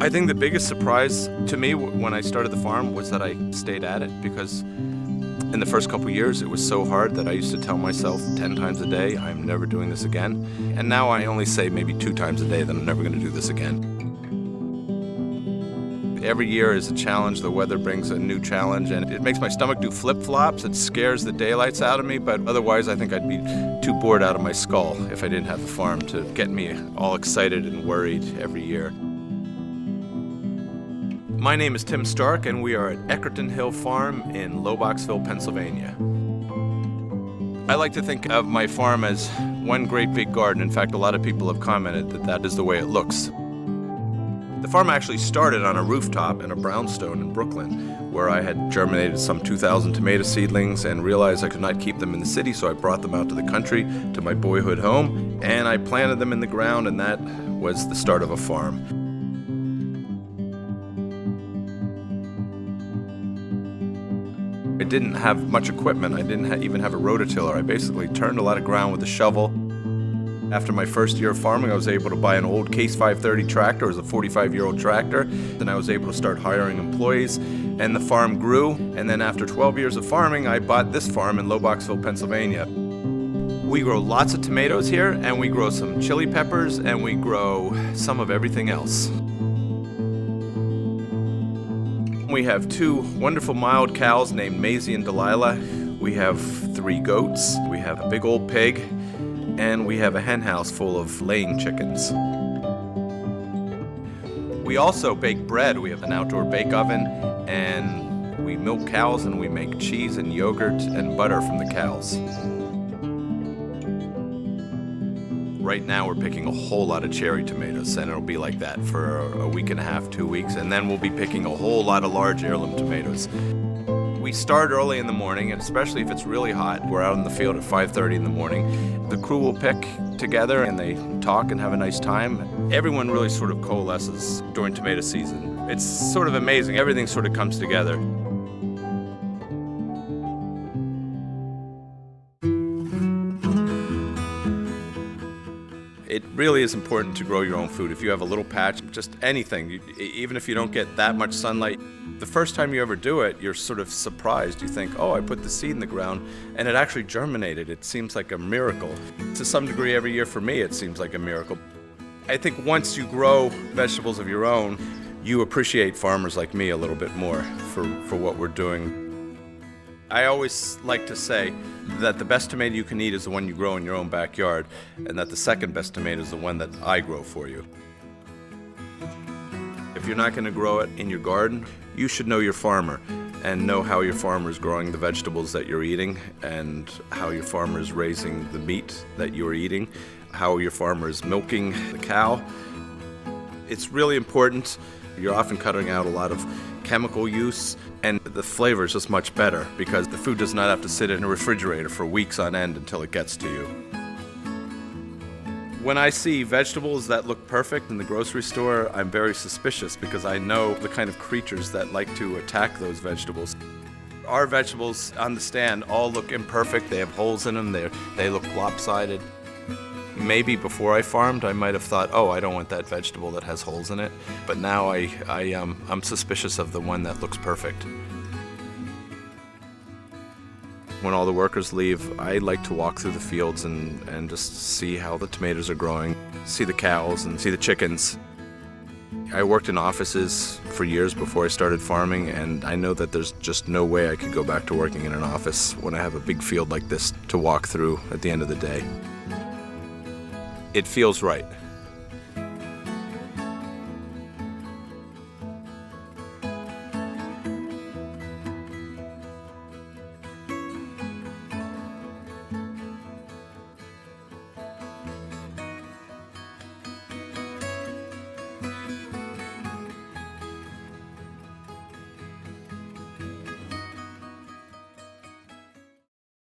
I think the biggest surprise to me when I started the farm was that I stayed at it, because in the first couple years it was so hard that I used to tell myself 10 times a day, I'm never doing this again. And now I only say maybe 2 times a day that I'm never going to do this again. Every year is a challenge. The weather brings a new challenge, and it makes my stomach do flip-flops. It scares the daylights out of me, but otherwise I think I'd be too bored out of my skull if I didn't have the farm to get me all excited and worried every year. My name is Tim Stark, and we are at Eckerton Hill Farm in Lobachsville, Pennsylvania. I like to think of my farm as one great big garden. In fact, a lot of people have commented that that is the way it looks. The farm actually started on a rooftop in a brownstone in Brooklyn, where I had germinated some 2,000 tomato seedlings and realized I could not keep them in the city, so I brought them out to the country, to my boyhood home, and I planted them in the ground, and that was the start of a farm. I didn't have much equipment. I didn't even have a rototiller. I basically turned a lot of ground with a shovel. After my first year of farming, I was able to buy an old Case 530 tractor. It was a 45-year-old tractor. Then I was able to start hiring employees, and the farm grew. And then after 12 years of farming, I bought this farm in Lobachsville, Pennsylvania. We grow lots of tomatoes here, and we grow some chili peppers, and we grow some of everything else. We have 2 wonderful mild cows named Maisie and Delilah. We have 3 goats. We have a big old pig. And we have a hen house full of laying chickens. We also bake bread. We have an outdoor bake oven, and we milk cows, and we make cheese and yogurt and butter from the cows. Right now we're picking a whole lot of cherry tomatoes, and it'll be like that for a week and a half, 2 weeks, and then we'll be picking a whole lot of large heirloom tomatoes. We start early in the morning, and especially if it's really hot, we're out in the field at 5:30 in the morning. The crew will pick together, and they talk and have a nice time. Everyone really sort of coalesces during tomato season. It's sort of amazing. Everything sort of comes together. It really is important to grow your own food. If you have a little patch, just anything, even if you don't get that much sunlight, the first time you ever do it, you're sort of surprised. You think, oh, I put the seed in the ground, and it actually germinated. It seems like a miracle. To some degree, every year for me, it seems like a miracle. I think once you grow vegetables of your own, you appreciate farmers like me a little bit more for what we're doing. I always like to say that the best tomato you can eat is the one you grow in your own backyard, and that the second best tomato is the one that I grow for you. If you're not going to grow it in your garden, you should know your farmer and know how your farmer is growing the vegetables that you're eating, and how your farmer is raising the meat that you're eating, how your farmer is milking the cow. It's really important. You're often cutting out a lot of chemical use, and the flavor is just much better because the food does not have to sit in a refrigerator for weeks on end until it gets to you. When I see vegetables that look perfect in the grocery store, I'm very suspicious because I know the kind of creatures that like to attack those vegetables. Our vegetables on the stand all look imperfect. They have holes in them. They look lopsided. Maybe before I farmed, I might have thought, oh, I don't want that vegetable that has holes in it. But now I'm suspicious of the one that looks perfect. When all the workers leave, I like to walk through the fields and just see how the tomatoes are growing, see the cows and see the chickens. I worked in offices for years before I started farming, and I know that there's just no way I could go back to working in an office when I have a big field like this to walk through at the end of the day. It feels right.